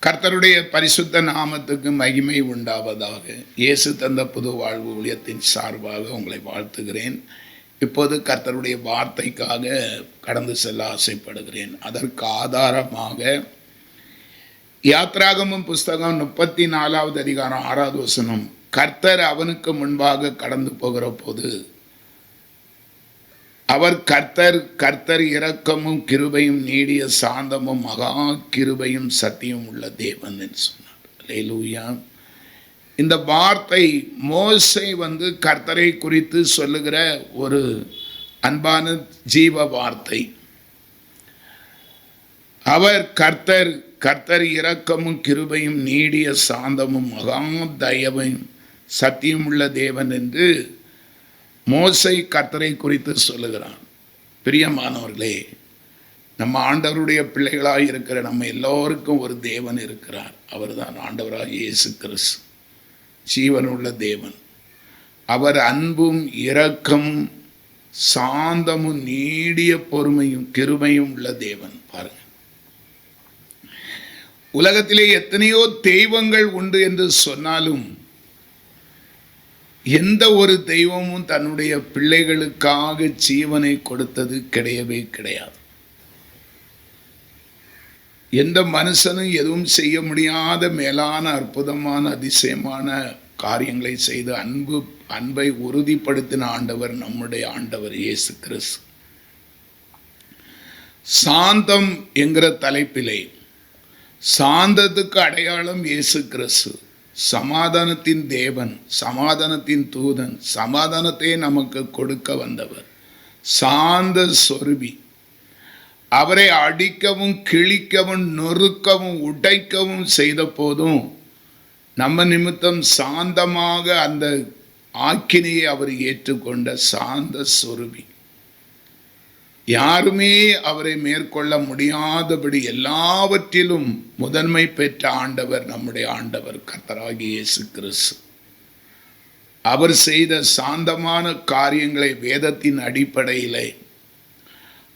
கர்த்தருடைய பரிசுத்த நாமத்துக்கு மகிமை உண்டாவதாக. இயேசு தந்த புது வாழ்வு ஊழியத்தின் சார்பாக உங்களை வாழ்த்துகிறேன். இப்போது கர்த்தருடைய வார்த்தைக்காக கடந்து செல்ல ஆசைப்படுகிறேன். அதற்கு ஆதாரமாக யாத்ராகமம் புஸ்தகம் 34வது அதிகாரம் 6வது வசனம், கர்த்தர் அவனுக்கு முன்பாக கடந்து போகிற போது அவர் கர்த்தர் இரக்கமும் கிருபையும் நீடிய சாந்தமும் மகா கிருபையும் சத்தியம் உள்ள தேவன் என்று சொன்னார். அல்லேலூயா. இந்த வார்த்தை மோசே கர்த்தரை குறித்து சொல்லுகிற ஒரு அன்பான ஜீவ வார்த்தை. அவர் கர்த்தர் இரக்கமும் கிருபையும் நீடிய சாந்தமும் மகா தயவையும் சத்தியம் உள்ள தேவன் என்று மோசே கர்த்தரை குறித்து சொல்லுகிறான். பிரியமானவர்களே, நம்ம ஆண்டவருடைய பிள்ளைகளாக இருக்கிற நம்ம எல்லோருக்கும் ஒரு தேவன் இருக்கிறார். அவர்தான் ஆண்டவராக இயேசு கிறிஸ்து, ஜீவனுள்ள தேவன். அவர் அன்பும் இரக்கமும் சாந்தமும் நீடிய பொறுமையும் கிருபையும் உள்ள தேவன். பாருங்க, உலகத்திலே எத்தனையோ தெய்வங்கள் உண்டு என்று சொன்னாலும் எந்த ஒரு தெய்வமும் தன்னுடைய பிள்ளைகளுக்காக ஜீவனை கொடுத்தது கிடையவே கிடையாது. எந்த மனுஷனும் எதுவும் செய்ய முடியாத மேலான அற்புதமான அதிசயமான காரியங்களை செய்து அன்பை உறுதிப்படுத்தின ஆண்டவர் நம்முடைய ஆண்டவர் இயேசு கிறிஸ்து. சாந்தம் என்கிற தலைப்பிலே சாந்தத்துக்கு அடையாளம் இயேசு கிறிஸ்து. சமாதானத்தின் தேவன், சமாதானத்தின் தூதன், சமாதானத்தை நமக்கு கொடுக்க வந்தவர், சாந்த சொருபி. அவரை அடிக்கவும் கிழிக்கவும் நொறுக்கவும் உடைக்கவும் செய்த போதும் நம்ம நிமித்தம் சாந்தமாக அந்த ஆக்கினையை அவர் ஏற்றுக்கொண்ட சாந்த சொருபி. யாருமே அவரை மேற்கொள்ள முடியாதபடி எல்லாவற்றிலும் முதன்மை பெற்ற ஆண்டவர் நம்முடைய ஆண்டவர் கர்த்தராகிய இயேசு கிறிஸ்து. அவர் செய்த சாந்தமான காரியங்களை வேதத்தின் அடிப்படையிலே,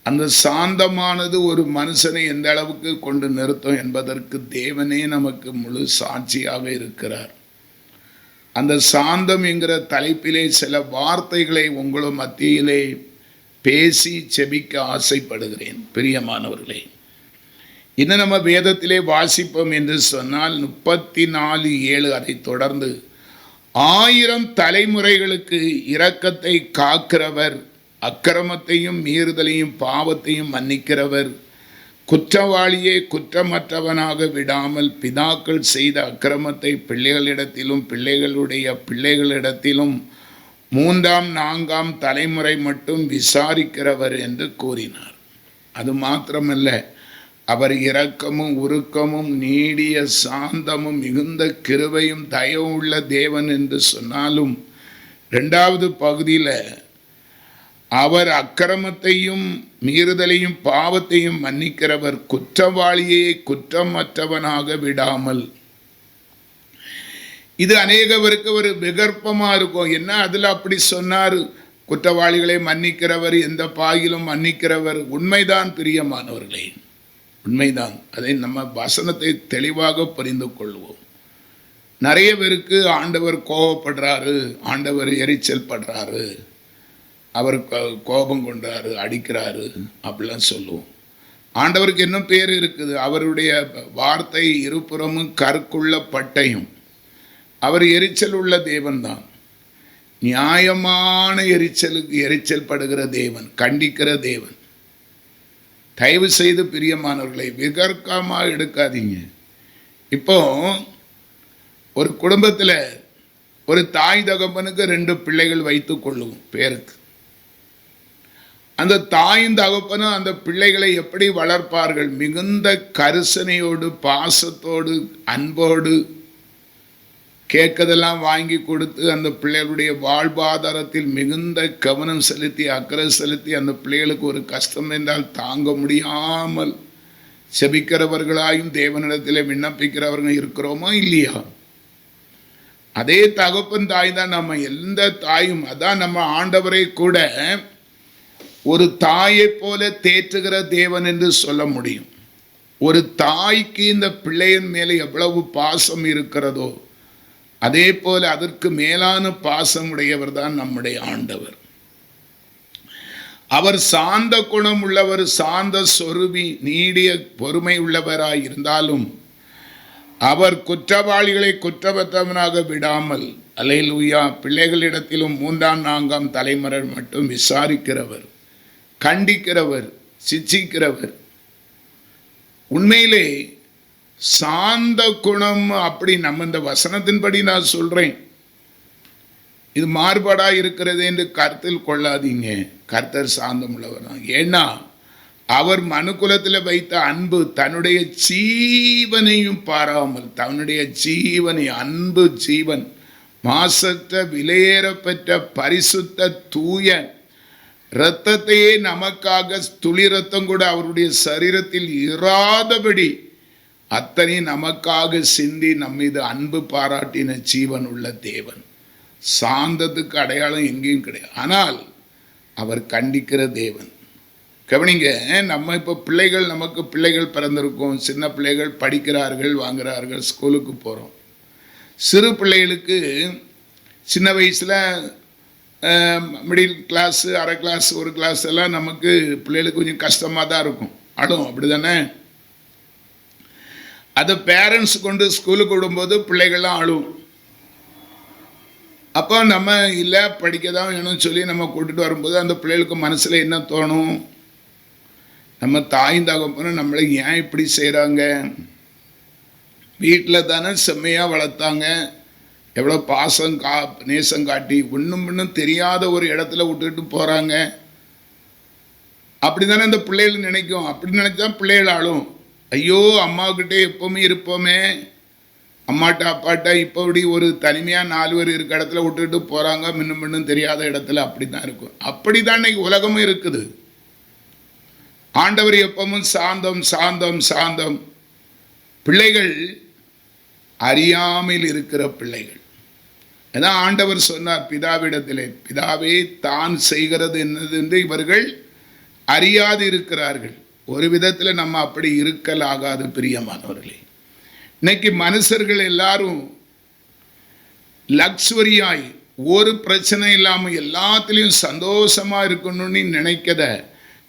அந்த சாந்தமானது ஒரு மனுஷனை எந்த அளவுக்கு கொண்டு நிறுத்தும் என்பதற்கு தேவனே நமக்கு முழு சாட்சியாக இருக்கிறார். அந்த சாந்தம் என்கிற தலைப்பிலே சில வார்த்தைகளை உங்களும் மத்தியிலே பேசி செபிக்க ஆசைப்படுகிறேன். பிரியமானவர்களே, இன்னும் நம்ம வேதத்திலே வாசிப்போம் என்று சொன்னால் 34:7 அதை தொடர்ந்து, 1000 தலைமுறைகளுக்கு இரக்கத்தை காக்கிறவர், அக்கிரமத்தையும் மீறுதலையும் பாவத்தையும் மன்னிக்கிறவர், குற்றவாளியை குற்றமற்றவனாக விடாமல் பிதாக்கள் செய்த அக்கிரமத்தை பிள்ளைகளிடத்திலும் பிள்ளைகளுடைய பிள்ளைகளிடத்திலும் 3ஆம் 4ஆம் தலைமுறை மட்டும் விசாரிக்கிறவர் என்று கூறினார். அது மாத்திரமல்ல, அவர் இரக்கமும் உருக்கமும் நீடிய சாந்தமும் மிகுந்த கிருபையும் தயவும் உள்ள தேவன் என்று சொன்னாலும், 2வது பகுதியில் அவர் அக்கிரமத்தையும் மீறுதலையும் பாவத்தையும் மன்னிக்கிறவர், குற்றவாளியை குற்றமற்றவனாக விடாமல். இது அநேகவருக்கு ஒரு விகற்பமாக இருக்கும். என்ன அதில் அப்படி சொன்னார்? குற்றவாளிகளை மன்னிக்கிறவர், எந்த பாகிலும் மன்னிக்கிறவர். உண்மைதான் பிரியமானவர்களே, உண்மைதான். அதை நம்ம வசனத்தை தெளிவாக புரிந்து கொள்வோம். நிறைய பேருக்கு ஆண்டவர் கோபப்படுறாரு, ஆண்டவர் எரிச்சல் படுறாரு, அவர் கோபம் கொண்டாரு, அடிக்கிறாரு அப்படிலாம் சொல்லுவோம். ஆண்டவருக்கு இன்னும் பேர் இருக்குது. அவருடைய வார்த்தை இருபுறமும் கற்குள்ள பட்டயம். அவர் எரிச்சல் உள்ள தேவன்தான். நியாயமான எரிச்சல் படுகிற தேவன், கண்டிக்கிற தேவன். தயவு செய்து பிரியமானவர்களை விகற்பமாக எடுக்காதீங்க. இப்போ ஒரு குடும்பத்தில் ஒரு தாய் தகப்பனுக்கு 2 பிள்ளைகள் வைத்து கொள்ளுவோம் பேருக்கு. அந்த தாயும் தகப்பனும் அந்த பிள்ளைகளை எப்படி வளர்ப்பார்கள்? மிகுந்த கரிசனையோடு, பாசத்தோடு, அன்போடு கேட்கதெல்லாம் வாங்கி கொடுத்து அந்த பிள்ளைகளுடைய வாழ்வாதாரத்தில் மிகுந்த கவனம் செலுத்தி அக்கறை செலுத்தி அந்த பிள்ளைகளுக்கு ஒரு கஷ்டம் என்றால் தாங்க முடியாமல் செபிக்கிறவர்களாயும் தேவனிடத்தில் விண்ணப்பிக்கிறவர்கள் இருக்கிறோமா இல்லையா? அதே தகப்பன் தாய் தான் நம்ம எந்த தாயும். அதான் நம்ம ஆண்டவரை கூட ஒரு தாயை போல தேற்றுகிற தேவன் என்று சொல்ல முடியும். ஒரு தாய்க்கு இந்த பிள்ளையின் மேலே எவ்வளவு பாசம் இருக்கிறதோ அதே போல அதற்கு மேலான பாசம் உடையவர் தான் நம்முடைய ஆண்டவர். அவர் சாந்த குணம் உள்ளவர், சாந்த சொருபி, நீடிய பொறுமை உள்ளவராய் இருந்தாலும் அவர் குற்றவாளிகளை குற்றமற்றவனாக விடாமல், அல்லேலூயா, பிள்ளைகளிடத்திலும் 3ஆம் 4ஆம் தலைமுறை மட்டும் விசாரிக்கிறவர், கண்டிக்கிறவர், சிட்சிக்கிறவர். உண்மையிலே சாந்த குணம் அப்படி நம்ம இந்த வசனத்தின்படி நான் சொல்றேன், இது மாறுபாடா இருக்கிறது என்று கருத்தில் கொள்ளாதீங்க. கர்த்தர் சாந்தம் உள்ளவர் தான். ஏன்னா அவர் மனுக்குலத்தில் வைத்த அன்பு, தன்னுடைய ஜீவனையும் பாராமல், தன்னுடைய ஜீவனை, அன்பு ஜீவன், மாசற்ற விலையேறப்பெற்ற பரிசுத்த தூய இரத்தத்தையே நமக்காக துளி ரத்தம் கூட அவருடைய சரீரத்தில் இராதபடி அத்தனை நமக்காக சிந்தி நம்மீது அன்பு பாராட்டின ஜீவன் உள்ள தேவன். சாந்தத்துக்கு அடையாளம் எங்கேயும் கிடையாது. ஆனால் அவர் கண்டிக்கிற தேவன். கவனிங்க, நம்ம இப்போ பிள்ளைகள், நமக்கு பிள்ளைகள் பிறந்திருக்கோம், சின்ன பிள்ளைகள் படிக்கிறார்கள், வாங்குகிறார்கள், ஸ்கூலுக்கு போகிறோம். சிறு பிள்ளைகளுக்கு சின்ன வயசில் மிடில் கிளாஸு, அரை கிளாஸ், ஒரு கிளாஸ் எல்லாம் நமக்கு பிள்ளைகளுக்கு கொஞ்சம் கஷ்டமாக தான் இருக்கும், அழும், அப்படி தானே? அதை பேரண்ட்ஸ் கொண்டு ஸ்கூலுக்கு விடும்போது பிள்ளைகள்லாம் அழும். அப்போ நம்ம இல்லை படிக்க தான் வேணும்னு சொல்லி நம்ம கூட்டிகிட்டு வரும்போது அந்த பிள்ளைகளுக்கு மனசில் என்ன தோணும்? நம்ம தாய் தகப்பனும் நம்மளை ஏன் இப்படி செய்கிறாங்க? வீட்டில் தானே செம்மையாக வளர்த்தாங்க, எவ்வளோ பாசம் நேசம் காட்டி ஒன்றும் தெரியாத ஒரு இடத்துல விட்டுட்டு போகிறாங்க. அப்படி தானே இந்த பிள்ளைகள் நினைக்கும். அப்படி நினைச்சா பிள்ளைகள் ஆளும். ஐயோ, அம்மாக்கிட்டே எப்போவுமே இருப்போமே, அம்மாட்ட அப்பாட்ட இப்போ இப்படி ஒரு தனிமையாக 4 பேர் இருக்க இடத்துல விட்டுட்டு போகிறாங்க, முன்னும் தெரியாத இடத்துல. அப்படி தான் இருக்கும். அப்படி தான் இன்னைக்கு உலகமும் இருக்குது. ஆண்டவர் எப்பவும் சாந்தம் சாந்தம் சாந்தம். பிள்ளைகள் அறியாமல் இருக்கிற பிள்ளைகள். ஏன்னா ஆண்டவர் சொன்னார் பிதாவிடத்திலே, பிதாவே தான் செய்கிறது என்னது என்று இவர்கள் அறியாது இருக்கிறார்கள். ஒரு விதத்தில் நம்ம அப்படி இருக்கலாகாது பிரியமானவர்களே. இன்னைக்கு மனுஷர்கள் எல்லாரும் லக்ஸுரியாய், ஒரு பிரச்சனை இல்லாமல் எல்லாத்துலேயும் சந்தோஷமாக இருக்கணும்னு நினைக்கத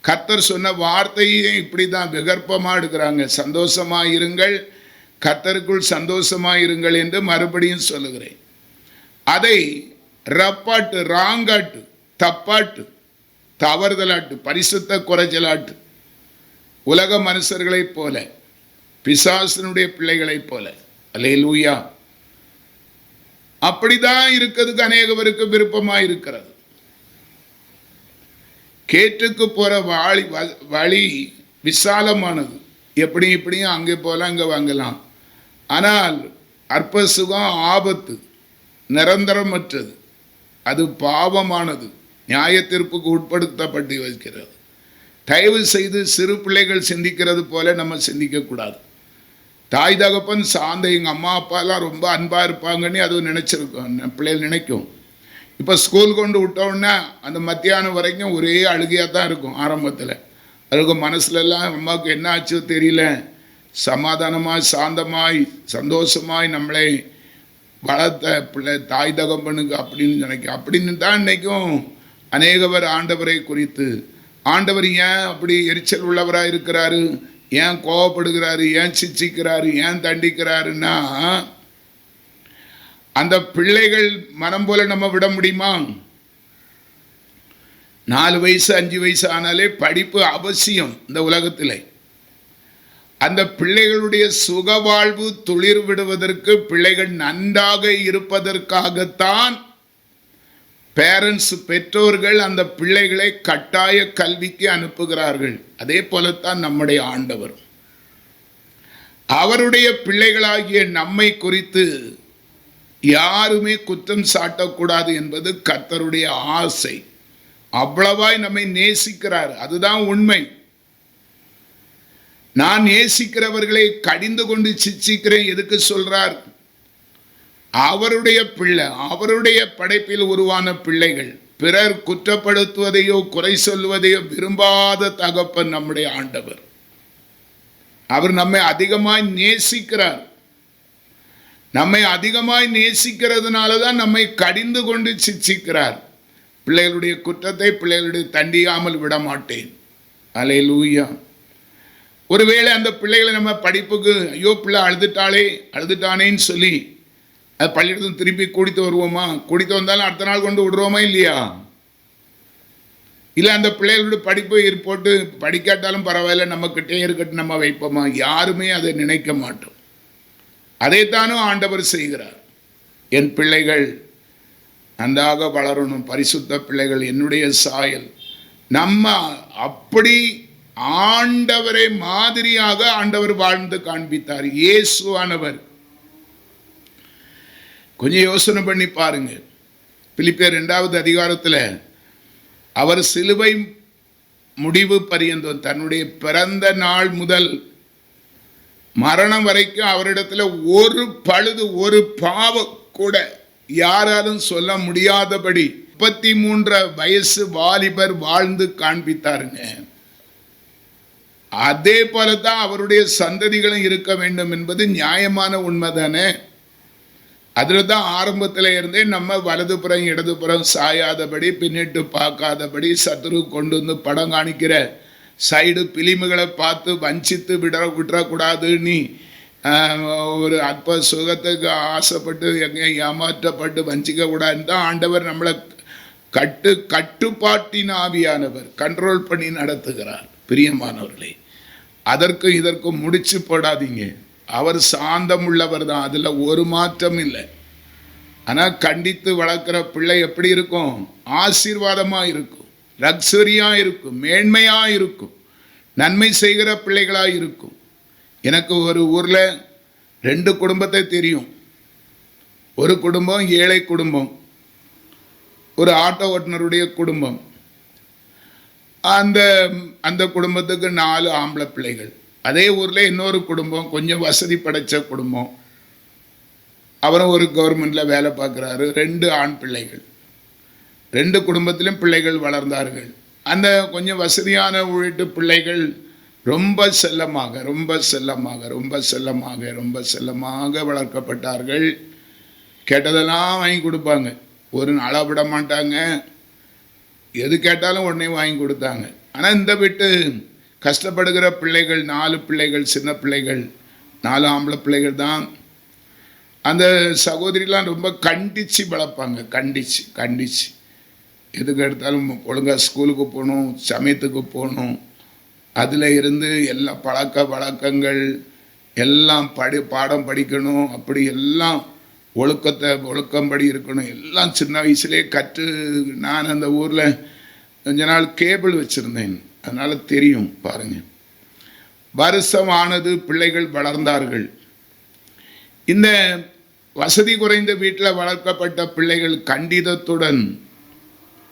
கர்த்தர் சொன்ன வார்த்தையே இப்படி தான் விகற்பமாக எடுக்கிறாங்க. சந்தோஷமாக இருங்கள், கர்த்தருக்குள் சந்தோஷமாக இருங்கள் என்று மறுபடியும் சொல்லுகிறேன். அதை ரப்பாட்டு, ராங்காட்டு, தப்பாட்டு, தவறுதலாட்டு, பரிசுத்த குறைச்சலாட்டு, உலக மனுஷர்களைப் போல, பிசாசனுடைய பிள்ளைகளைப் போல, அல்லேலூயா, அப்படிதான் இருக்கிறதுக்கு அநேகவருக்கு விருப்பமாக இருக்கிறது. கேட்டுக்கு போற வழி விசாலமானது, எப்படி இப்படியும் அங்கே போகலாம், இங்கே வாங்கலாம். ஆனால் அற்ப சுகம் ஆபத்து, நிரந்தரமற்றது, அது பாவமானது, நியாயத்தீர்ப்புக்கு உட்படுத்தப்பட்டு வைக்கிறது. தயவு செய்து சிறு பிள்ளைகள் சிந்திக்கிறது போல நம்ம சிந்திக்கக்கூடாது. தாய் தகப்பன் சாந்த, எங்கள் அம்மா அப்பாலாம் ரொம்ப அன்பாக இருப்பாங்கன்னு அது நினச்சிருக்கோம், பிள்ளைகள் நினைக்கும். இப்போ ஸ்கூல் கொண்டு விட்டோன்னா அந்த மத்தியானம் வரைக்கும் ஒரே அழுகையாக தான் இருக்கும். ஆரம்பத்தில் அதுக்கு மனசுலலாம் அம்மாவுக்கு என்ன ஆச்சோ தெரியல, சமாதானமாய் சாந்தமாய் சந்தோஷமாய் நம்மளை வளர்த்த பிள்ளை தாய் தகப்பனுக்கு அப்படின்னு நினைக்கும். அப்படின்னு தான் இன்றைக்கும் அநேகவர் ஆண்டவரை குறித்து, ஆண்டவர் ஏன் அப்படி எரிச்சல் உள்ளவராக இருக்கிறாரு, ஏன் கோவப்படுகிறாரு, ஏன் சிச்சிக்கிறாரு, ஏன் தண்டிக்கிறாருன்னா, அந்த பிள்ளைகள் மனம் போல நம்ம விட முடியுமா? 4 வயசு 5 வயசு ஆனாலே படிப்பு அவசியம் இந்த உலகத்தில். அந்த பிள்ளைகளுடைய சுகவாழ்வு துளிர் விடுவதற்கு, பிள்ளைகள் நன்றாக இருப்பதற்காகத்தான் பேரண்ட்ஸ், பெற்றோர்கள் அந்த பிள்ளைகளை கட்டாய கல்விக்கு அனுப்புகிறார்கள். அதே போலத்தான் நம்முடைய ஆண்டவர் அவருடைய பிள்ளைகளாகிய நம்மை குறித்து யாருமே குற்றம் சாட்டக்கூடாது என்பது கர்த்தருடைய ஆசை. அவ்வளவாய் நம்மை நேசிக்கிறார், அதுதான் உண்மை. நான் நேசிக்கிறவர்களை கடிந்து கொண்டு சிச்சிக்கிறேன் எதுக்கு சொல்றார்? அவருடைய பிள்ளை, அவருடைய படைப்பில் உருவான பிள்ளைகள், பிறர் குற்றப்படுத்துவதையோ குறை சொல்வதையோ விரும்பாத தகப்பன் நம்முடைய ஆண்டவர். அவர் நம்மை அதிகமாய் நேசிக்கிறார். நம்மை அதிகமாய் நேசிக்கிறதுனால தான் நம்மை கடிந்து கொண்டு சிட்சிக்கிறார். பிள்ளைகளுடைய குற்றத்தை பிள்ளைகளுடைய தண்டியாமல் விட மாட்டேன். அல்லேலூயா. ஒருவேளை அந்த பிள்ளைகளை நம்ம படிப்புக்கு ஐயோ பிள்ளை அழுதுட்டானேன்னு சொல்லி அது பள்ளியிடத்தில் திருப்பி கூட்டிட்டு வருவோமா? கூட்டிட்டு வந்தாலும் அடுத்த நாள் கொண்டு விடுவோமா இல்லையா? இல்லை அந்த பிள்ளைகளுடைய படிப்பு போட்டு படிக்காட்டாலும் பரவாயில்ல நம்மக்கிட்டே இருக்கட்டும் நம்ம வைப்போமா? யாருமே அதை நினைக்க மாட்டோம். அதைத்தானும் ஆண்டவர் செய்கிறார். என் பிள்ளைகள் நன்றாக வளரணும், பரிசுத்த பிள்ளைகள், என்னுடைய சாயல். நம்ம அப்படி ஆண்டவரை மாதிரியாக ஆண்டவர் வாழ்ந்து காண்பித்தார். இயேசுவானவர். கொஞ்சம் யோசனை பண்ணி பாருங்க. பிலிப்பியர் 2வது அதிகாரத்தில் அவர் சிலுவை முடிவு பரியந்தம் தன்னுடைய பிறந்த நாள் முதல் மரணம் வரைக்கும் அவரிடத்துல ஒரு பழுது ஒரு பாவம் கூட யாராலும் சொல்ல முடியாதபடி 33 வயசு வாலிபர் வாழ்ந்து காண்பித்தாருங்க. அதே போலதான் அவருடைய சந்ததிகளும் இருக்க வேண்டும் என்பது நியாயமான உண்மைதானே. அதுல தான் ஆரம்பத்தில் இருந்தே நம்ம வலதுபுறம் இடதுபுறம் சாயாதபடி பின்னிட்டு பார்க்காதபடி சத்துரு கொண்டு வந்து படம் காணிக்கிற சைடு பிலிமுகளை பார்த்து வஞ்சித்து விடக்கூடாதுன்னு ஒரு அற்ப சுகத்துக்கு ஆசைப்பட்டு எங்கே ஏமாற்றப்பட்டு வஞ்சிக்க கூடாதுன்னு தான் ஆண்டவர் நம்மளை கட்டுப்பாட்டின் ஆவியானவர் கண்ட்ரோல் பண்ணி நடத்துகிறார். பிரியமானவர்களே, அதற்கும் இதற்கும் முடிச்சு போடாதீங்க. அவர் சாந்தம் உள்ளவர் தான், அதில் ஒரு மாற்றம் இல்லை. ஆனால் கண்டித்து வளர்க்குற பிள்ளை எப்படி இருக்கும்? ஆசீர்வாதமாக இருக்கும், லக்ஸரியாக இருக்கும், மேன்மையாக இருக்கும், நன்மை செய்கிற பிள்ளைகளாக இருக்கும். எனக்கு ஒரு ஊரில் 2 குடும்பத்தை தெரியும். ஒரு குடும்பம் ஏழை குடும்பம், ஒரு ஆட்டோ ஓட்டுநருடைய குடும்பம். அந்த குடும்பத்துக்கு 4 ஆம்பளை பிள்ளைகள். அதே ஊரில் இன்னொரு குடும்பம், கொஞ்சம் வசதி படைத்த குடும்பம். அவரும் ஒரு கவர்மெண்ட்டில் வேலை பார்க்குறாரு. 2 ஆண் பிள்ளைகள். 2 குடும்பத்திலும் பிள்ளைகள் வளர்ந்தார்கள். அந்த கொஞ்சம் வசதியான வீட்டு பிள்ளைகள் ரொம்ப செல்லமாக ரொம்ப செல்லமாக ரொம்ப செல்லமாக ரொம்ப செல்லமாக வளர்க்கப்பட்டார்கள். கேட்டதெல்லாம் வாங்கி கொடுப்பாங்க, ஒரு நாளாக விட மாட்டாங்க. எது கேட்டாலும் உடனே வாங்கி கொடுத்தாங்க. ஆனால் இந்த வீட்டு கஷ்டப்படுகிற பிள்ளைகள் 4 பிள்ளைகள், சின்ன பிள்ளைகள், 4 ஆம்பளை பிள்ளைகள் தான். அந்த சகோதரிலாம் ரொம்ப கண்டித்து வளர்ப்பாங்க. கண்டிச்சு எதுக்கு எடுத்தாலும் ஒழுங்காக ஸ்கூலுக்கு போகணும், சமயத்துக்கு போகணும். அதில் இருந்து எல்லா பழக்க வழக்கங்கள் எல்லாம் பாடம் படிக்கணும். அப்படி எல்லாம் ஒழுக்கம்படி இருக்கணும். எல்லாம் சின்ன வயசுலேயே கற்று. நான் அந்த ஊரில் கொஞ்ச நாள் கேபிள் வச்சுருந்தேன், அதனால் தெரியும். பாருங்கள், வருஷம் ஆனது, பிள்ளைகள் வளர்ந்தார்கள். இந்த வசதி குறைந்த வீட்டில் வளர்க்கப்பட்ட பிள்ளைகள் கண்டிதத்துடன்,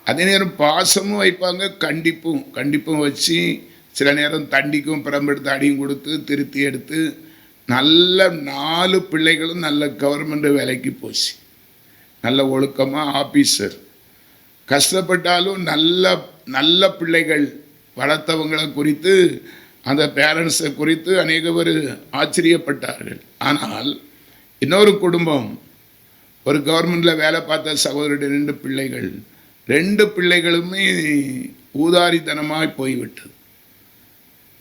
அதே நேரம் பாசமும் வைப்பாங்க, கண்டிப்பும் வச்சு சில நேரம் தண்டிக்கும், பிறம்பெடுத்து அடியும் கொடுத்து திருத்தி எடுத்து நல்ல 4 பிள்ளைகளும் நல்ல கவர்மெண்ட் வேலைக்கு போச்சு. நல்ல ஒழுக்கமாக ஆபீசர். கஷ்டப்பட்டாலும் நல்ல பிள்ளைகள் வளர்த்தவங்களை குறித்து, அந்த பேரண்ட்ஸை குறித்து அநேக பேர் ஆச்சரியப்பட்டார்கள். ஆனால் இன்னொரு குடும்பம், ஒரு கவர்மெண்டில் வேலை பார்த்த சகோதரருடைய 2 பிள்ளைகள், 2 பிள்ளைகளுமே ஊதாரித்தனமாய் போய்விட்டது.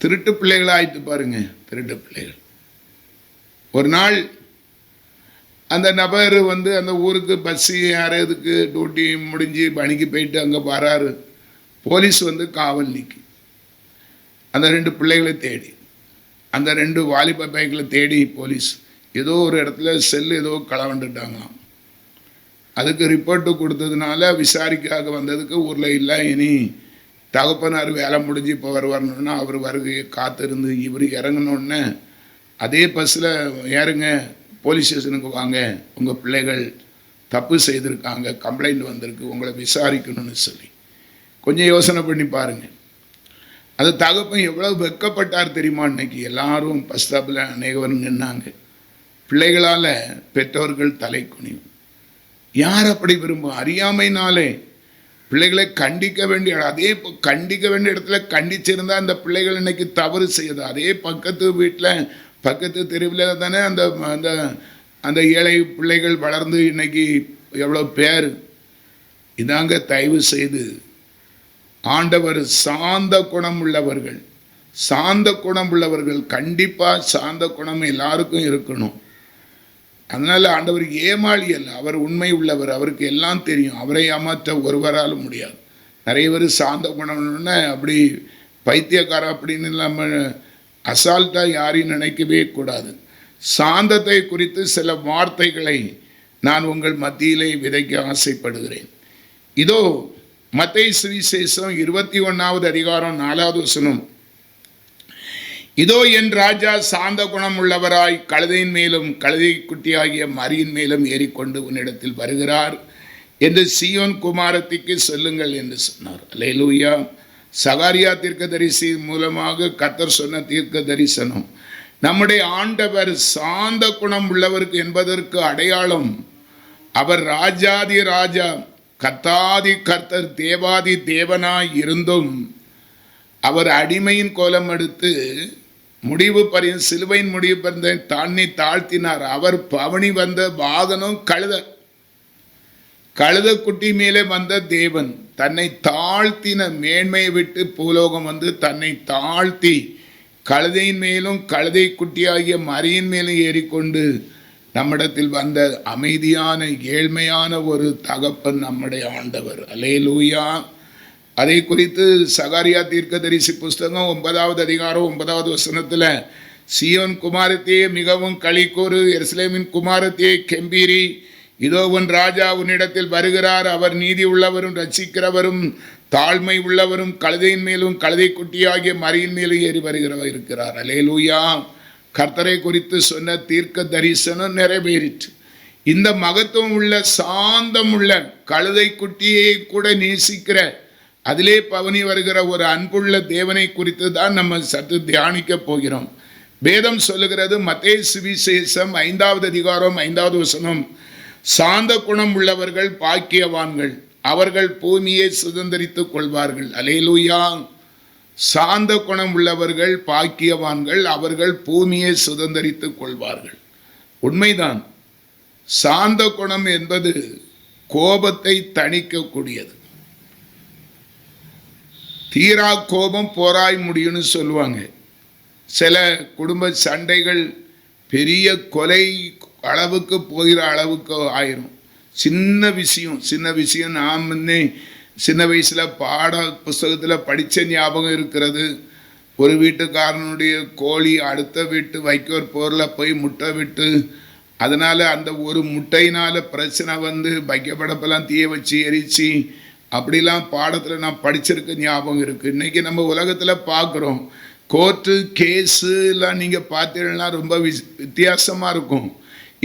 திருட்டு பிள்ளைகளாகிட்டு பாருங்க, திருட்டு பிள்ளைகள். ஒரு நாள் அந்த நபர் அந்த ஊருக்கு பஸ்ஸு யாரதுக்கு டியூட்டி முடிஞ்சு பணிக்கு போயிட்டு அங்கே வராரு. போலீஸ் காவல் நிற்கி அந்த 2 பிள்ளைகளை தேடி, அந்த 2 வாலிப பைக்கில் தேடி போலீஸ் ஏதோ ஒரு இடத்துல செல்லு ஏதோ களவண்டுட்டாங்களாம். அதுக்கு ரிப்போர்ட்டு கொடுத்ததுனால விசாரிக்காக வந்ததுக்கு ஊரில் இல்லை. இனி தகப்பனார் வேலை முடிஞ்சு இப்போ வருவார்னா அவர் வருகையை காத்திருந்து இவர் இறங்கினோடனே அதே பஸ்ஸில் ஏறுங்க, போலீஸ் ஸ்டேஷனுக்கு வாங்க, உங்கள் பிள்ளைகள் தப்பு செய்திருக்காங்க, கம்ப்ளைண்ட் வந்திருக்கு, உங்களை விசாரிக்கணும்னு சொல்லி. கொஞ்சம் யோசனை பண்ணி பாருங்கள். அது தகப்பன் எவ்வளோ வெட்கப்பட்டார் தெரியுமா? இன்னைக்கு எல்லாரும் பஸ் ஸ்டாப்பில் அநேகவர் நின்னாங்க. பிள்ளைகளால் பெற்றோர்கள் தலை குனியும். யார் அப்படி விரும்பும்? அறியாமைனாலே பிள்ளைகளை கண்டிக்க வேண்டிய அதே கண்டிக்க வேண்டிய இடத்துல கண்டிச்சிருந்தா அந்த பிள்ளைகள் இன்னைக்கு தவறு செய்யுது. அதே பக்கத்து வீட்டில் பக்கத்து தெருவில் தானே அந்த அந்த அந்த ஏழை பிள்ளைகள் வளர்ந்து இன்னைக்கு எவ்வளோ பேர். இதாங்க தயவு செய்து ஆண்டவர் சாந்த குணம் உள்ளவர்கள், சாந்த குணம் உள்ளவர்கள், கண்டிப்பாக சாந்த குணம் எல்லாருக்கும் இருக்கணும். அதனால் ஆண்டவர் ஏமாளி அல்ல, அவர் உண்மை உள்ளவர், அவருக்கு எல்லாம் தெரியும், அவரை ஏமாற்ற ஒருவராலும் முடியாது. நிறைய பேர் சாந்த குணம்னு அப்படி பைத்தியக்காரன் அப்படின்னு இல்லாமல் அசால்ட்டாக யாரையும் நினைக்கவே கூடாது. சாந்தத்தை குறித்து சில வார்த்தைகளை நான் உங்கள் மத்தியிலே விதைக்க ஆசைப்படுகிறேன். இதோ மத்தேயு சுவிசேஷம் 21வது அதிகாரம் 4வது வசனம். இதோ என் ராஜா சாந்த குணம் உள்ளவராய் கழுதையின் மேலும் கழுதை குட்டியாகிய மரியின் மேலும் ஏறிக்கொண்டு உன்னிடத்தில் வருகிறார் என்று சீயோன் குமாரத்திக்கு சொல்லுங்கள் என்று சொன்னார். அல்லேலூயா. சகாரியா தீர்க்கதரிசி மூலமாக கர்த்தர் சொன்ன தீர்க்க தரிசனம். நம்முடைய ஆண்டவர் சாந்த குணம் உள்ளவருக்கு என்பதற்கு அடையாளம் அவர் ராஜாதி ராஜா, கர்த்தாதி கர்த்தர், தேவாதி தேவனாய் இருந்தும் அவர் அடிமையின் கோலம் எடுத்து முடிவு பரியும் சிலுவையின் முடிவு பரிந்த தன்னை தாழ்த்தினார். அவர் பவனி வந்த வாகனம் கழுத குட்டி மேலே வந்த தேவன் தன்னை தாழ்த்தின மேன்மையை விட்டு பூலோகம் வந்து தன்னை தாழ்த்தி கழுதையின் மேலும் கழுதை குட்டியாகிய மரியின் மேலும் ஏறிக்கொண்டு நம்மிடத்தில் வந்த அமைதியான ஏழ்மையான ஒரு தகப்பன் நம்முடைய ஆண்டவர். அல்லேலூயா. அதை குறித்து சகாரியா தீர்க்கதரிசி புஸ்தகம் 9வது அதிகாரம் 9வது வசனத்தில் சீயோன் குமாரத்தியே மிகவும் களிக்கூறு, எருசலேமின் குமாரத்தியே கெம்பீரி, இதோ உன் ராஜா உன்னிடத்தில் வருகிறார், அவர் நீதி உள்ளவரும் ரட்சிக்கிறவரும் தாழ்மை உள்ளவரும் கழுதையின் மேலும் கழுதை குட்டியாகிய மரியின் மேலும் ஏறி வருகிறவர் இருக்கிறார். அல்லேலூயா. கர்த்தரை குறித்து சொன்ன தீர்க்க தரிசனம் நிறைவேறிற்று. இந்த மகத்துவம் உள்ள சாந்தம் உள்ள கழுதை குட்டியை கூட நேசிக்கிற அதிலே பவனி வருகிற ஒரு அன்புள்ள தேவனை குறித்து தான் நம்ம சற்று தியானிக்க போகிறோம். வேதம் சொல்லுகிறது, மத்தேயு சுவிசேஷம் 5வது அதிகாரம் 5வது வசனம், சாந்த குணம் உள்ளவர்கள் பாக்கியவான்கள், அவர்கள் பூமியை சுதந்தரித்துக் கொள்வார்கள். அல்லேலூயா. சாந்த குணம் உள்ளவர்கள் பாக்கியவான்கள், அவர்கள் பூமியை சுதந்தரித்துக் கொள்வார்கள். உண்மைதான். சாந்த குணம் என்பது கோபத்தை தணிக்கக்கூடியது. தீரா கோபம் போராய் முடியும்னு சொல்லுவாங்க. சில குடும்ப சண்டைகள் பெரிய கொலை அளவுக்கு போகிற அளவுக்கு ஆயிரும். சின்ன விஷயம் நான் முன்னே சின்ன வயசில் பாட புஸ்தகத்தில் படித்த ஞாபகம் இருக்கிறது. ஒரு வீட்டுக்காரனுடைய கோழி அடுத்த வீட்டு வைக்கோர் போரில் போய் முட்டை விட்டு அதனால் அந்த ஒரு முட்டையினால் பிரச்சனை வந்து வைக்கப்படப்பெல்லாம் தீய வச்சு எரிச்சு அப்படிலாம் பாடத்தில் நான் படிச்சிருக்க ஞாபகம் இருக்குது. இன்றைக்கி நம்ம உலகத்தில் பார்க்குறோம், கோர்ட்டு கேஸுலாம் நீங்கள் பார்த்தீங்கன்னா ரொம்ப வித்தியாசமாக இருக்கும்.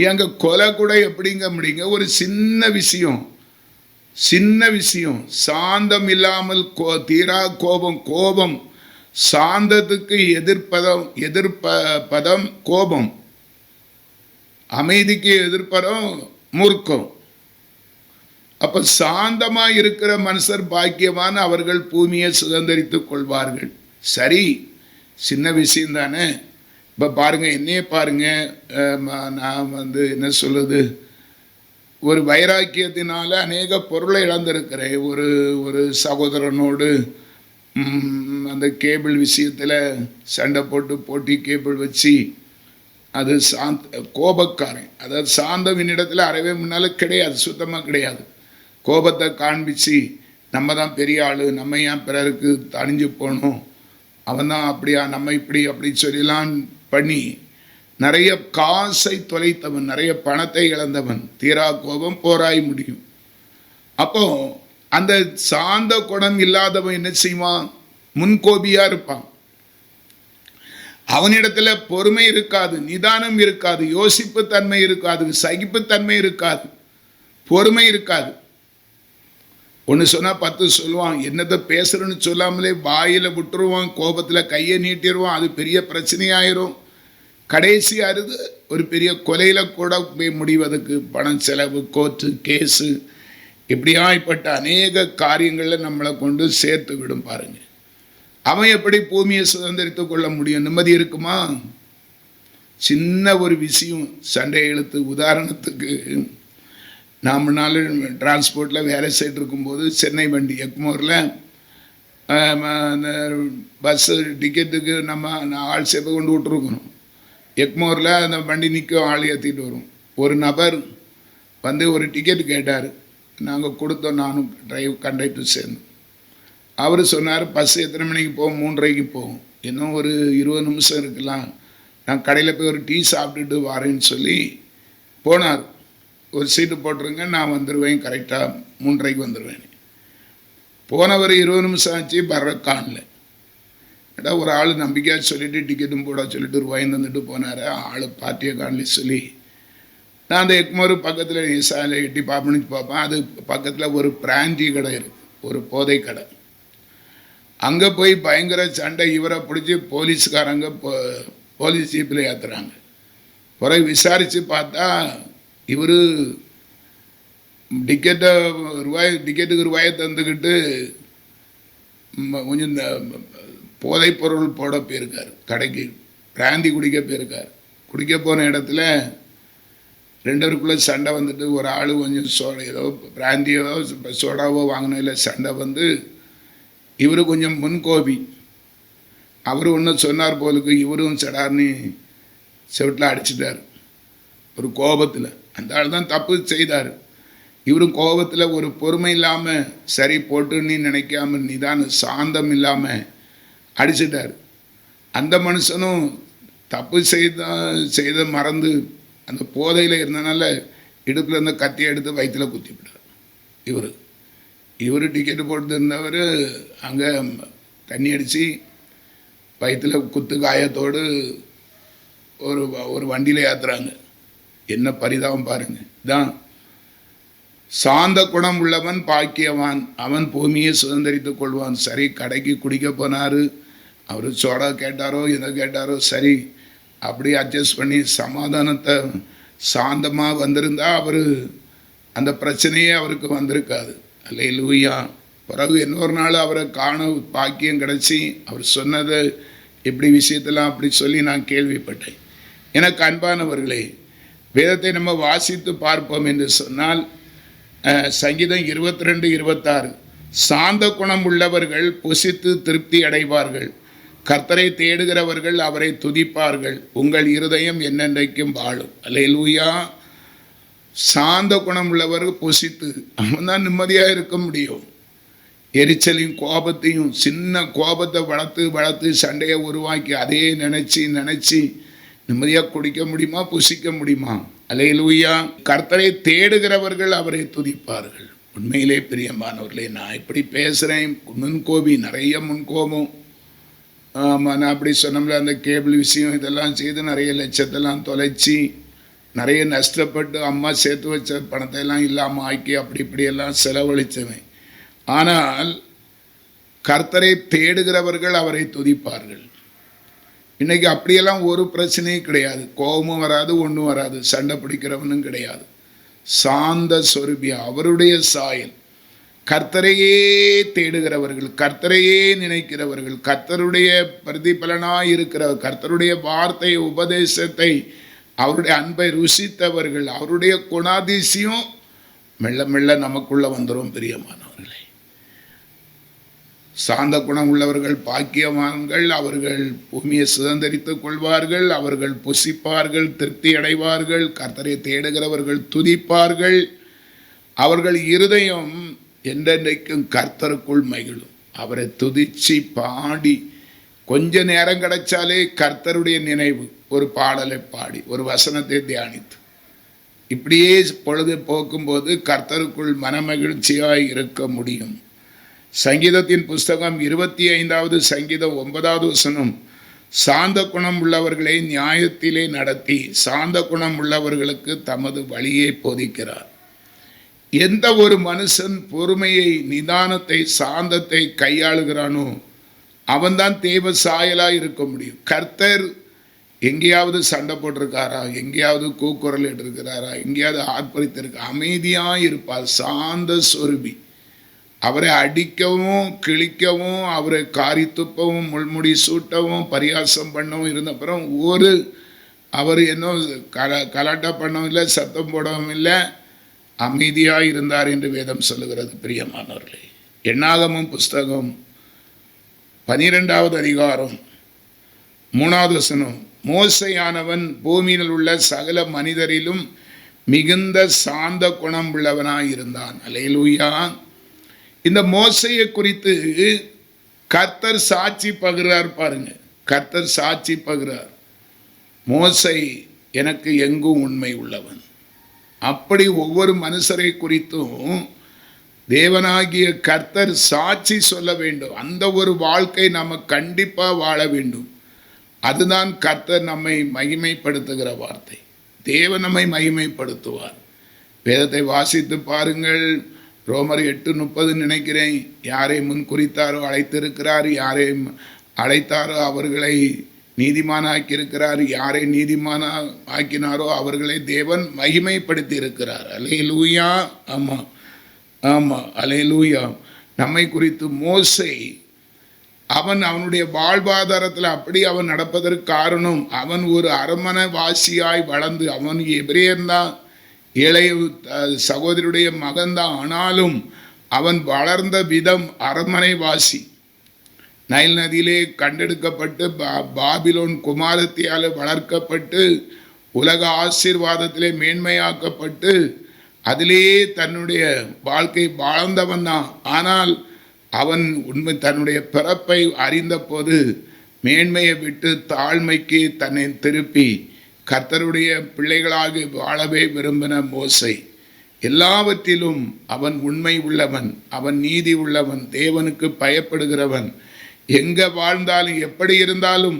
எங்க கொலை கூட எப்படிங்க முடியுங்க? ஒரு சின்ன விஷயம் சாந்தம் இல்லாமல் தீரா கோபம் சாந்தத்துக்கு எதிர்ப்பதம் கோபம், அமைதிக்கு எதிர்ப்பதம் மூர்க்கம். அப்ப சாந்தமா இருக்கிற மனுஷர் பாக்கியவான், அவர்கள் பூமியை சுதந்தரித்துக் கொள்வார்கள். சரி, சின்ன விஷயம் தானே. இப்போ பாருங்க, என்னையே பாருங்க, நான் வந்து என்ன சொல்லுது, ஒரு வைராக்கியத்தினால அநேக பொருளை இழந்திருக்கிறேன். ஒரு சகோதரனோடு அந்த கேபிள் விஷயத்தில் சண்டை போட்டி கேபிள் வச்சு அது கோபக்காரன். அதாவது சாந்தவின் இடத்துல அறவே முன்னால் கிடையாது, சுத்தமாக கிடையாது. கோபத்தை காண்பிச்சு நம்ம தான் பெரிய ஆள், நம்ம ஏன் பிறருக்கு தணிஞ்சு போகணும், அவன் தான் அப்படியா நம்ம இப்படி அப்படி சொல்லலாம் பண்ணி நிறைய காசை தொலைத்தவன், நிறைய பணத்தை இழந்தவன். தீரா கோபம் போராய் முடியும். அப்போ அந்த சாந்த குணம் இல்லாதவன் என்ன செய்வான்? முன்கோபியா இருப்பான். அவனிடத்துல பொறுமை இருக்காது, நிதானம் இருக்காது, யோசிப்பு தன்மை இருக்காது, சகிப்புத்தன்மை இருக்காது, பொறுமை இருக்காது. ஒன்று சொன்னால் 10 சொல்லுவான். என்னத்தை பேசுறேன்னு சொல்லாமலே வாயில் விட்டுருவான், கோபத்தில் கையை நீட்டிடுவான். அது பெரிய பிரச்சனையாயிரும். கடைசி அறுது ஒரு பெரிய கொலையில் கூட போய் முடிவதற்கு பணம் செலவு, கோர்ட்டு கேஸு இப்படியாய்ப்பட்ட அநேக காரியங்களில் நம்மளை கொண்டு சேர்த்து விடும் பாருங்க. அவன் எப்படி பூமியை சுதந்திரித்துக் கொள்ள முடியும்? நிம்மதி இருக்குமா? சின்ன ஒரு விஷயம் சண்டை இழுத்து, உதாரணத்துக்கு நான் முன்னால் டிரான்ஸ்போர்ட்டில் வேலை செய்து இருக்கும்போது சென்னை வண்டி எக்மோரில் பஸ்ஸு டிக்கெட்டுக்கு நம்ம ஆள் சேர்த்து கொண்டு விட்டுருக்கணும். எக்மோரில் அந்த வண்டி நிற்கும், ஆள் ஏற்றிட்டு வரும். ஒரு நபர் வந்து ஒரு டிக்கெட் கேட்டார். நாங்கள் கொடுத்தோம், நானும் கண்டக்டர் சேர்ந்து. அவர் சொன்னார், பஸ் எத்தனை மணிக்கு போகும்? 3:30க்கு போகும். இன்னும் ஒரு 20 நிமிஷம் இருக்கலாம், நான் கடையில் போய் ஒரு டீ சாப்பிட்டுட்டு வரேன்னு சொல்லி போனார். ஒரு சீட்டு போட்டுருங்க, நான் வந்துடுவேன், கரெக்டாக 3:30க்கு வந்துடுவேன். போனவர் 20 நிமிஷம் ஆச்சு, வர்ற காணல. ஏடா ஒரு ஆள் நம்பிக்கையாக சொல்லிவிட்டு டிக்கெட்டும் போட சொல்லிட்டு ரூபாயும் தந்துட்டு போனார். ஆள் பார்ட்டியை காணல சொல்லி நான் அந்த எக்மோர் பக்கத்தில் சாலை எட்டி பார்ப்பேன்னு பார்ப்பேன். அது பக்கத்தில் ஒரு பிராந்தி கடை இருக்குது, ஒரு போதை கடை. அங்கே போய் பயங்கர சண்டை. இவரை பிடிச்சி போலீஸ்காரங்க போலீஸ் ஜீப்பில் ஏற்றுறாங்க. பிறகு விசாரித்து பார்த்தா இவர் டிக்கெட்டுக்கு ரூபாயை தந்துக்கிட்டு கொஞ்சம் இந்த போதைப் பொருள் போட போயிருக்கார். கடைக்கு பிராந்தி குடிக்க போயிருக்கார். குடிக்க போன இடத்துல 2 பேருக்குள்ளே சண்டை வந்துட்டு, ஒரு ஆள் கொஞ்சம் ஏதோ பிராந்தியோ சோடாவோ வாங்கினதில் சண்டை வந்து இவர் கொஞ்சம் முன்கோபி. அவர் ஒன்று சொன்னார் போலுக்கு, இவரும் சடார்னு செவிட்டில் அடிச்சிட்டார் ஒரு கோபத்தில். அந்த ஆள் தான் தப்பு செய்தார். இவரும் கோபத்தில் ஒரு பொறுமை இல்லாமல் சரி போட்டுன்னு நினைக்காம நிதான சாந்தம் இல்லாமல் அடிச்சிட்டார். அந்த மனுஷனும் தப்பு செய்த மறந்து அந்த போதையில் இருந்தனால இடுப்பில் இருந்த கத்தியை எடுத்து வயிற்றில் குத்திவிட்டார். இவர் டிக்கெட்டு போட்டு இருந்தவர் அங்கே தண்ணி அடித்து வயிற்றில் குத்து காயத்தோடு ஒரு வண்டியில் ஏற்றுறாங்க. என்ன பரிதாபம் பாருங்க. இதான் சாந்த குணம் உள்ளவன் பாக்கியவான், அவன் பூமியை சுதந்திரித்துக் கொள்வான். சரி, கடைக்கு குடிக்க போனார். அவர் சோடா கேட்டாரோ எதை கேட்டாரோ, சரி அப்படி அட்ஜஸ்ட் பண்ணி சமாதானத்தை சாந்தமாக வந்திருந்தா அவர் அந்த பிரச்சனையே அவருக்கு வந்திருக்காது. அல்லேலூயா. பிறகு இன்னொரு நாள் அவரை காண பாக்கியம் கிடச்சி அவர் சொன்னதை இப்படி விஷயத்தெல்லாம் அப்படி சொல்லி நான் கேள்விப்பட்டேன். எனக்கு அன்பானவர்களே, வேதத்தை நம்ம வாசித்து பார்ப்போம் என்று சொன்னால் சங்கீதம் 22:26, சாந்த குணம் உள்ளவர்கள் புசித்து திருப்தி அடைவார்கள், கர்த்தரை தேடுகிறவர்கள் அவரை துதிப்பார்கள், உங்கள் இருதயம் என்னென்றைக்கும் வாழும். அல்லேலூயா. சாந்த குணம் உள்ளவர்கள் புசித்து, அவன் தான் நிம்மதியாக இருக்க முடியும். எரிச்சலையும் கோபத்தையும், சின்ன கோபத்தை வளர்த்து சண்டையை உருவாக்கி அதே நினச்சி நிம்மதியாக குடிக்க முடியுமா? புசிக்க முடியுமா? அல்லேலூயா. கர்த்தரை தேடுகிறவர்கள் அவரை துதிப்பார்கள். உண்மையிலே பிரியமானவர்களே, நான் இப்படி பேசுகிறேன், முன்கோபி, நிறைய முன்கோபம். நான் அப்படி சொன்னோம்ல, அந்த கேபிள் விஷயம் இதெல்லாம் செய்து நிறைய லட்சத்தெல்லாம் தொலைச்சி நிறைய நஷ்டப்பட்டு அம்மா சேர்த்து வச்ச பணத்தை எல்லாம் இல்லாமல் ஆக்கி அப்படி இப்படியெல்லாம் செலவழித்தவன். ஆனால் கர்த்தரை தேடுகிறவர்கள் அவரை துதிப்பார்கள். இன்றைக்கி அப்படியெல்லாம் ஒரு பிரச்சனையும் கிடையாது. கோபமும் வராது, ஒன்றும் வராது. சண்டை பிடிக்கிறவனும் கிடையாது. சாந்த சொரூபியா, அவருடைய சாயல். கர்த்தரையே தேடுகிறவர்கள், கர்த்தரையே நினைக்கிறவர்கள், கர்த்தருடைய பிரதிபலனாய் இருக்கிறவர், கர்த்தருடைய வார்த்தை உபதேசத்தை, அவருடைய அன்பை ருசித்தவர்கள், அவருடைய குணாதிசயம் மெல்ல மெல்ல நமக்குள்ள வந்துடும். பிரியமானவர்களே, சாந்த குணம் உள்ளவர்கள் பாக்கியவான்கள், அவர்கள் பூமியை சுதந்திரித்துக் கொள்வார்கள், அவர்கள் புசிப்பார்கள், திருப்தி அடைவார்கள், கர்த்தரை தேடுகிறவர்கள் துதிப்பார்கள், அவர்கள் இருதயம் என்றென்றைக்கும் கர்த்தருக்குள் மகிழும். அவரை துதிச்சு பாடி கொஞ்ச நேரம் கிடைச்சாலே கர்த்தருடைய நினைவு, ஒரு பாடலை பாடி ஒரு வசனத்தை தியானித்து இப்படியே பொழுது போக்கும்போது கர்த்தருக்குள் மனமகிழ்ச்சியாய் இருக்க முடியும். சங்கீதத்தின் புஸ்தகம் 25வது சங்கீதம் 9வது வசனம், சாந்த குணம் உள்ளவர்களை நியாயத்திலே நடத்தி சாந்த குணம் உள்ளவர்களுக்கு தமது வழியை போதிக்கிறார். எந்த ஒரு மனுஷன் பொறுமையை, நிதானத்தை, சாந்தத்தை கையாளுகிறானோ அவன்தான் தேவ சாயலாய் இருக்க முடியும். கர்த்தர் எங்கேயாவது சண்டை போட்டிருக்காரா, எங்கேயாவது கூக்குரல் இட்டிருக்கிறாரா, எங்கேயாவது ஆர்ப்பரித்திருக்க, அமைதியாக இருப்பார். சாந்த சொருபி. அவரை அடிக்கவும் கிழிக்கவும், அவரை காரி துப்பவும், முள்முடி சூட்டவும், பரியாசம் பண்ணவும் இருந்தப்புறம் அவர் என்ன கலாட்டா பண்ணவும் இல்லை, சத்தம் போடவும் இல்லை, அமைதியாக இருந்தார் என்று வேதம் சொல்லுகிறது. பிரியமானவர்களே, எண்ணாகமம் புஸ்தகம் 12வது அதிகாரம் 3வது வசனம், மோசையானவன் பூமியில் உள்ள சகல மனிதரிலும் மிகுந்த சாந்த குணம் உள்ளவனாய் இருந்தான். அல்லேலூயா. இந்த மோசையை குறித்து கர்த்தர் சாட்சி பகிர்றார் பாருங்க. கர்த்தர் சாட்சி பகிர்றார், மோசை எனக்கு எங்கும் உண்மை உள்ளவன். அப்படி ஒவ்வொரு மனுஷரை குறித்தும் தேவனாகிய கர்த்தர் சாட்சி சொல்ல வேண்டும். அந்த ஒரு வாழ்க்கை நம்ம கண்டிப்பாக வாழ வேண்டும். அதுதான் கர்த்தர் நம்மை மகிமைப்படுத்துகிற வார்த்தை. தேவன் நம்மை மகிமைப்படுத்துவார். வேதத்தை வாசித்து பாருங்கள். ரோமர் 8:30 நினைக்கிறேன். யாரை முன் குறித்தாரோ அழைத்திருக்கிறார், யாரை அழைத்தாரோ அவர்களை நீதிமானாக்கி இருக்கிறார், யாரை நீதிமான ஆக்கினாரோ அவர்களை தேவன் மகிமைப்படுத்தி இருக்கிறார். அல்லேலூயா. ஆமாம் ஆமாம், அல்லேலூயா. நம்மை குறித்து மோசே அவனுடைய வாழ்வாதாரத்தில் அப்படி அவன் நடப்பதற்கு காரணம், அவன் ஒரு அரமனை வாசியாய் வளர்ந்து, அவன் எபிரேயன்தான், இளைய சகோதரியுடைய மகன்தான், ஆனாலும் அவன் வளர்ந்த விதம் அரமனை வாசி. நைல் நதியிலே கண்டெடுக்கப்பட்டு பாபிலோன் குமாரத்தியால் வளர்க்கப்பட்டு உலக ஆசீர்வாதத்திலே மேன்மையாக்கப்பட்டு அதிலேயே தன்னுடைய வாழ்க்கை வாழ்ந்தவன் தான். ஆனால் அவன் தன்னுடைய பிறப்பை அறிந்த போது மேன்மையை விட்டு தாழ்மைக்கு தன்னை திருப்பி கர்த்தருடைய பிள்ளைகளாக வாழவே விரும்பின மோசை. எல்லாவற்றிலும் அவன் உண்மை உள்ளவன், அவன் நீதி உள்ளவன், தேவனுக்கு பயப்படுகிறவன். எங்கே வாழ்ந்தாலும் எப்படி இருந்தாலும்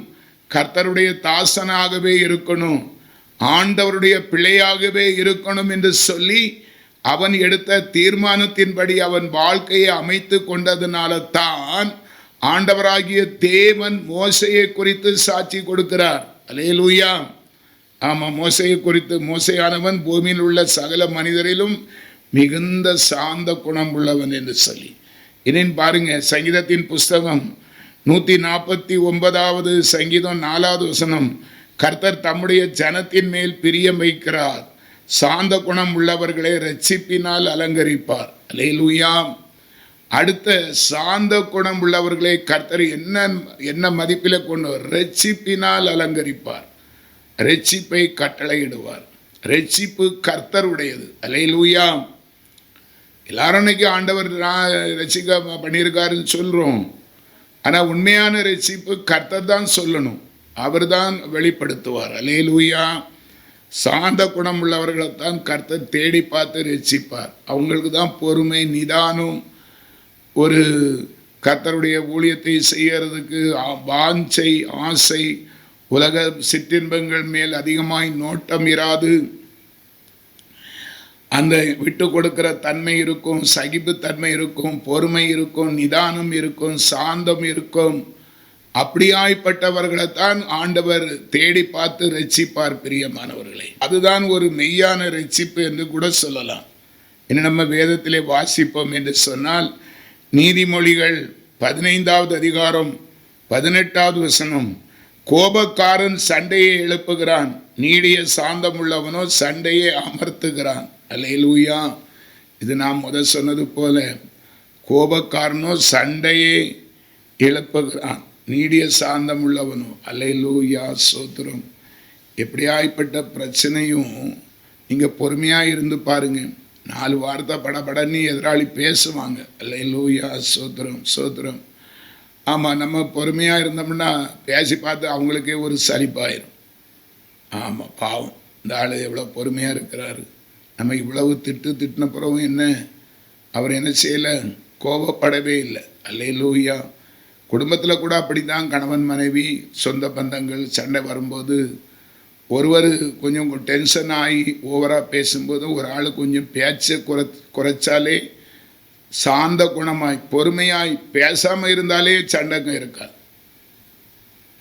கர்த்தருடைய தாசனாகவே இருக்கணும், ஆண்டவருடைய பிள்ளையாகவே இருக்கணும் என்று சொல்லி அவன் எடுத்த தீர்மானத்தின்படி அவன் வாழ்க்கையை அமைத்து கொண்டதுனால தான் ஆண்டவராகிய தேவன் மோசையை குறித்து சாட்சி கொடுக்கிறார். அல்லேலூயா. ஆமாம், மோசையை குறித்து, மோசையானவன் பூமியில் உள்ள சகல மனிதரிலும் மிகுந்த சாந்த குணம் உள்ளவன் என்று சொல்லி. இனி பாருங்க, சங்கீதத்தின் புஸ்தகம் 149வது சங்கீதம் 4வது வசனம், கர்த்தர் தம்முடைய ஜனத்தின் மேல் பிரியம் வைக்கிறார், சாந்த குணம் உள்ளவர்களை இரட்சிப்பினால் அலங்கரிப்பார். அல்லேலூயா. அடுத்த சாந்த குணம் உள்ளவர்களை கர்த்தர் என்ன மதிப்பில் கொண்டு இரட்சிப்பினால் அலங்கரிப்பார், இரட்சிப்பை கட்டளையிடுவார். இரட்சிப்பு கர்த்தருடையது. அல்லேலூயா. எல்லாரும் இன்னைக்கு ஆண்டவர் ரட்சிக்க பண்ணியிருக்காருன்னு சொல்கிறோம். ஆனால் உண்மையான ரட்சிப்பு கர்த்தர் தான் சொல்லணும், அவர் தான் வெளிப்படுத்துவார். அல்லேலூயா. சாந்த குணம் உள்ளவர்களைத்தான் கர்த்தர் தேடி பார்த்து ரட்சிப்பார். அவங்களுக்கு தான் பொறுமை, நிதானம், ஒரு கர்த்தருடைய ஊழியத்தை செய்யறதுக்கு வாஞ்சை, ஆசை, உலக சிற்றின்பங்கள் மேல் அதிகமாய் நோட்டம் இராது, அந்த விட்டு கொடுக்கிற தன்மை இருக்கும், சகிப்பு தன்மை இருக்கும், பொறுமை இருக்கும், நிதானம் இருக்கும், சாந்தம் இருக்கும். அப்படியாய்ப்பட்டவர்களைத்தான் ஆண்டவர் தேடி பார்த்து ரட்சிப்பார். பிரியமானவர்களை, அதுதான் ஒரு மெய்யான ரட்சிப்பு என்று கூட சொல்லலாம். இன்னும் நம்ம வேதத்திலே வாசிப்போம் என்று சொன்னால், நீதிமொழிகள் 15வது அதிகாரம் 18வது வசனம், கோபக்காரன் சண்டையை எழுப்புகிறான், நீடிய சாந்தம் உள்ளவனோ சண்டையை அமர்த்துகிறான். அல்லேலூயா. இது நாம் சொன்னது போல, கோபக்காரனோ சண்டையை எழுப்புகிறான், நீடிய சாந்தம் உள்ளவனோ. அல்லேலூயா, சோத்திரம். எப்படியாய்ப்பட்ட பிரச்சனையும் நீங்கள் பொறுமையாக இருந்து பாருங்க, 4 வார்த்தை படபடன்னு எதிராளி பேசுவாங்க. அல்லேலூயா, சோத்திரம் சோத்திரம். ஆமாம், நம்ம பொறுமையாக இருந்தோம்னா பேசி பார்த்து அவங்களுக்கே ஒரு சலிப்பாயிரும். ஆமாம், பாவம், இந்த ஆள் எவ்வளோ பொறுமையாக இருக்கிறாரு, நம்ம இவ்வளவு திட்டின பிறகும் என்ன, அவர் என்ன செய்யலை, கோபப்படவே இல்லை. அல்லேலூயா. குடும்பத்தில் கூட அப்படி தான், கணவன் மனைவி சொந்த பந்தங்கள் சண்டை வரும்போது ஒருவர் கொஞ்சம் டென்ஷன் ஆகி ஓவராக பேசும்போது ஒரு ஆள் கொஞ்சம் பேச்சை குறைச்சாலே சாந்த குணமாய் பொறுமையாய் பேசாமல் இருந்தாலே சண்டைங்க இருக்காது.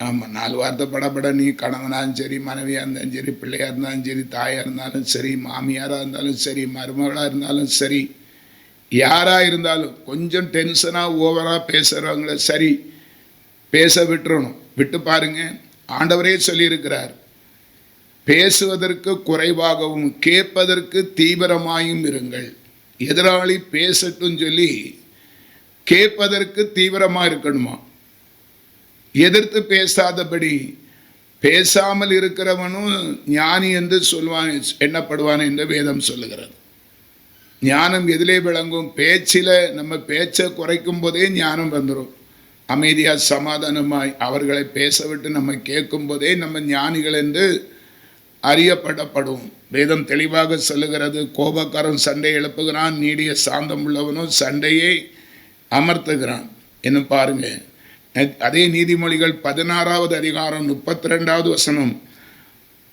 ஆமாம், 4 வார்த்தை படபட நீ கணவனாலும் சரி, மனைவியாக இருந்தாலும் சரி, பிள்ளையாக இருந்தாலும் சரி, தாயாக இருந்தாலும் சரி, மாமியாராக இருந்தாலும் சரி, மருமகளாக இருந்தாலும் சரி, யாராக இருந்தாலும் கொஞ்சம் டென்ஷனாக ஓவராக பேசுகிறவங்கள சரி பேச விட்டுறணும். விட்டு பாருங்க. ஆண்டவரே சொல்லியிருக்கிறார், பேசுவதற்கு குறைவாகவும் கேட்பதற்கு தீவிரமாயும் இருங்கள். எதிராளி பேசட்டும் சொல்லி கேட்பதற்கு தீவிரமாக இருக்கணுமா? எதிர்த்து பேசாதபடி பேசாமல் இருக்கிறவனும் ஞானி என்று சொல்வான் எண்ணப்படுவான் என்று வேதம் சொல்லுகிறது. ஞானம் எதிலே விளங்கும்? பேச்சில் நம்ம பேச்சை குறைக்கும் போதே ஞானம் வந்துடும். அமைதியாக சமாதானமாய் அவர்களை பேச விட்டு நம்ம கேட்கும் போதே நம்ம ஞானிகள் என்று அறியப்படப்படும். வேதம் தெளிவாக சொல்லுகிறது, கோபக்காரன் சண்டை எழுப்புகிறான், நீடிய சாந்தம் உள்ளவனும் சண்டையை அமர்த்துகிறான் என்ன பாருங்க. அதே நீதிமொழிகள் 16வது அதிகாரம் 32வது வசனம்,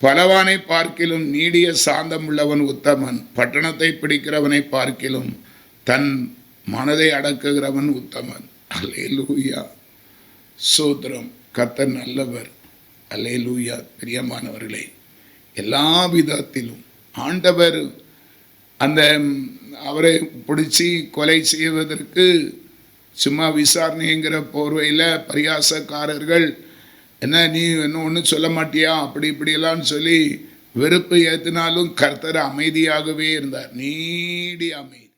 பலவானை பார்க்கிலும் நீடிய சாந்தம் உள்ளவன் உத்தமன், பட்டணத்தை பிடிக்கிறவனை பார்க்கிலும் தன் மனதை அடக்குகிறவன் உத்தமன். அல்லேலூயா, சோத்திரம். கர்த்தர் நல்லவர். அல்லேலூயா. பிரியமானவர்களே, எல்லா விதத்திலும் ஆண்டவர் அந்த அவரை பிடிச்சி கொலை செய்வதற்கு சும்மா விசாரணைங்கிற போர்வையில் பரியாசக்காரர்கள் என்ன நீ இன்னும் ஒன்றும் சொல்ல மாட்டியா அப்படி இப்படியெல்லாம் சொல்லி வெறுப்பு ஏற்றினாலும் கர்த்தர் அமைதியாகவே இருந்தார். நீடிய அமைதி.